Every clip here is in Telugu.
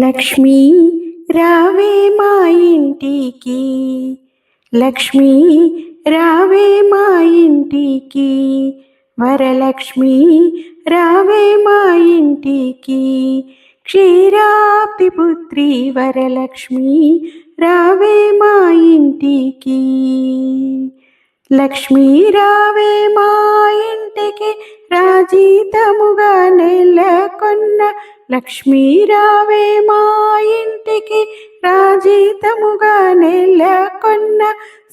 లక్ష్మీ రావే మా ఇంటికి, లక్ష్మీ రావే మా ఇంటికి, వరలక్ష్మి రావే మా ఇంటికి, క్షీరాబ్ది పుత్రి వరలక్ష్మి రావే మా ఇంటికి. లక్ష్మీ రావే మా ఇంటికి, రాజీతముగా నెలకొన్న లక్ష్మీ రావే మా ఇంటికి, రాజీతముగా నెలకొన్న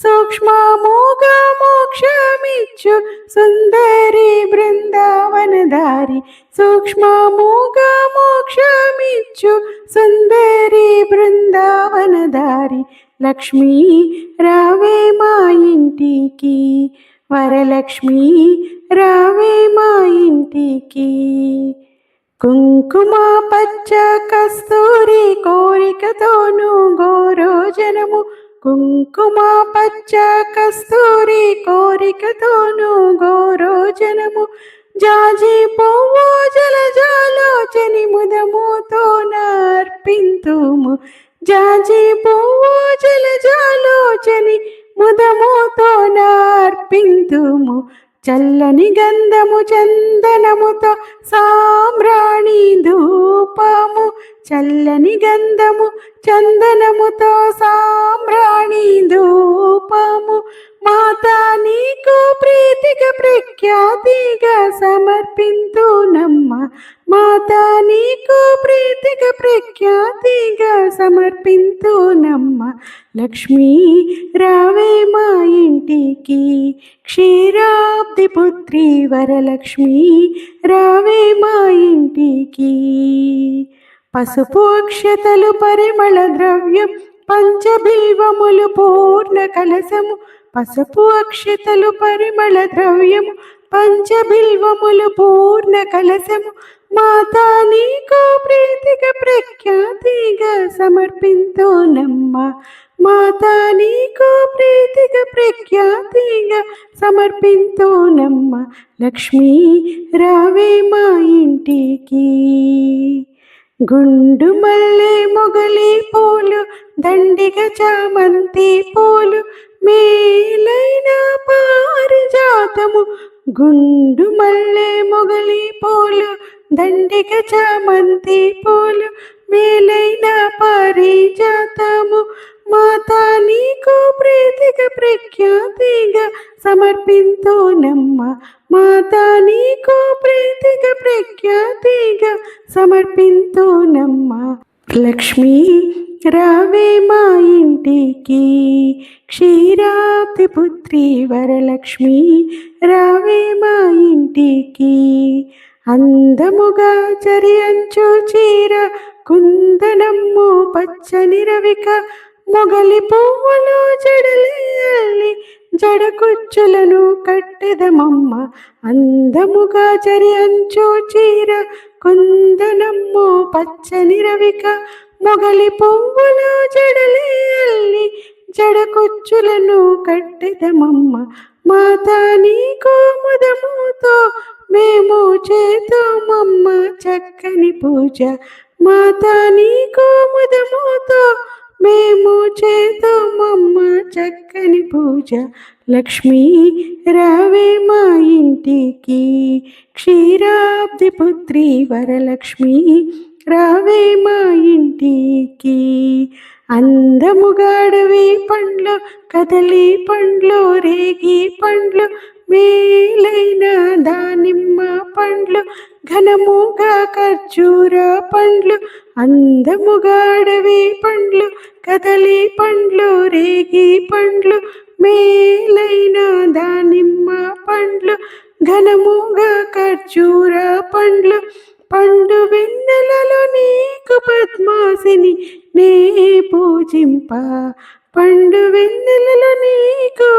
సూక్ష్మముగా మోక్షమిచ్చు సుందరి బృందావనదారి, సూక్ష్మముగా మోక్షమిచ్చు సుందరి బృందావనదారి. లక్ష్మీ రావే మా ఇంటికి, వరలక్ష్మి రావే మా ఇంటికి. కుంకుమ పచ్చ కస్తూరి కోరికతోను గోరోజనము, కుంకుమ పచ్చ కస్తూరి కోరికతోను గోరోజనము, జాజి పువ్వు జలజాలోచని ముదముతో నర్పింతుము, జాజి పువ్వు జలజాలోచని ముదముతో నర్పింతుము. చల్లని గంధము చందనముతో సామ్రాణి ధూపము, చల్లని గంధము చందనముతో సామ్రాణి ధూపము, మాతా నీకు ప్రీతిగా ప్రఖ్యాతిగా సమర్పింతునమ్మ, మాతా నీకు ప్రీతిగా ప్రఖ్యాతిగా సమర్పింతునమ్మ. లక్ష్మీ రావే మా ఇంటికి, క్షీరాబ్ది పుత్రి వరలక్ష్మి రావే మా ఇంటికి. పసుపు అక్షతలు పరిమళ ద్రవ్యం పంచబిల్వములు పూర్ణ కలశము, పసుపు అక్షతలు పరిమళ ద్రవ్యము పంచబిల్వములు పూర్ణ కలశము, మాతా నీకు ప్రీతిగా ప్రఖ్యాతిగా సమర్పింతునమ్మ, మాతా నీకు ప్రీతిగా ప్రఖ్యాతిగా సమర్పింతునమ్మ. లక్ష్మీ రావే మా ఇంటికి. గుండు మల్లె మొగలి పూలు దండిగ చామంతి పూలు మేలైన పారిజాతము, గుండు మల్లె మొగలి పూలు దండిగ చామంతి పూలు మేలైన పారిజాతము, మాతా నీకు ప్రీతిగా ప్రఖ్యాతిగా సమర్పింతునమ్మ, మాతా నీకు ప్రీతిగా ప్రఖ్యాతిగా సమర్పింతునమ్మ. లక్ష్మీ రావే మా ఇంటికి, క్షీరాబ్ది పుత్రి వరలక్ష్మి రావే మా ఇంటికి. అందముగా చరియంచు చీర కుందనమ్ము పచ్చని రవిక, మొగలి పువ్వులు జడలి జడకుచ్చులను కట్టెదమమ్మ, అందముగా చరియంచు చీర కుందనమ్ము పచ్చని రవిక, మొగలి పువ్వులు జడలి జడకుచ్చులను కట్టెదమమ్మ, మాతా నీకు ముదముతో మేము చేతుమమ్మ చక్కని పూజ, మాతా నీకు ముదముతో మేము చేతుమమ్మ చక్కని పూజ. లక్ష్మీ రావే మా ఇంటికి, క్షీరాబ్ది పుత్రి వరలక్ష్మి రావే మా ఇంటికి. అందముగా అడవి పండ్లు కదలి పండ్లు రేగి పండ్లు మేలైన దానిమ్మ పండ్లు ఘనముగా ఖర్జూర పండ్లు, అందముగా అడవి పండ్లు కదలి పండ్లు రేగి పండ్లు మేలైన దానిమ్మ పండ్లు ఘనముగా ఖర్జూర పండ్లు, పండు వెన్నెలలో నీకు పద్మాసిని నే పూజింప, పండు వెన్నెలలో నీకు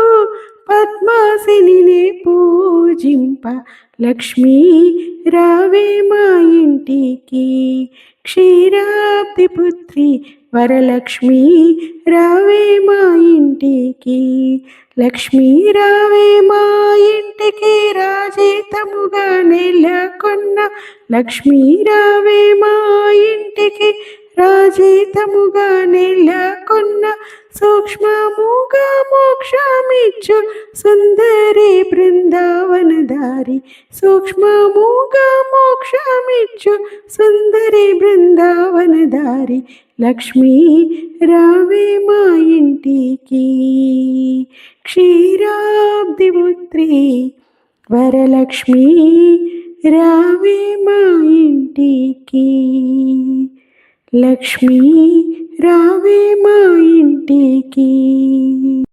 పద్మాసిని నే పూజింప. లక్ష్మీ రావే మా ఇంటికి, క్షీరాబ్ది పుత్రి వరలక్ష్మి రావే మా ఇంటికి. లక్ష్మీ రావే మా ఇంటికి, రాజీతముగా నెలకొన్న లక్ష్మీ రావే మా ఇంటికి, రా జీతముగా నెలకొన్న సూక్ష్మముగా మోక్షమిచ్చు సుందరి బృందావనదారి సూక్ష్మముగా మోక్షమిచ్చు సుందరి బృందావనదారి లక్ష్మీ రావే మా ఇంటికి క్షీరాబ్దిపుత్రి వరలక్ష్మి రావే మా ఇంటికి లక్ష్మీ రావే మా ఇంటికి.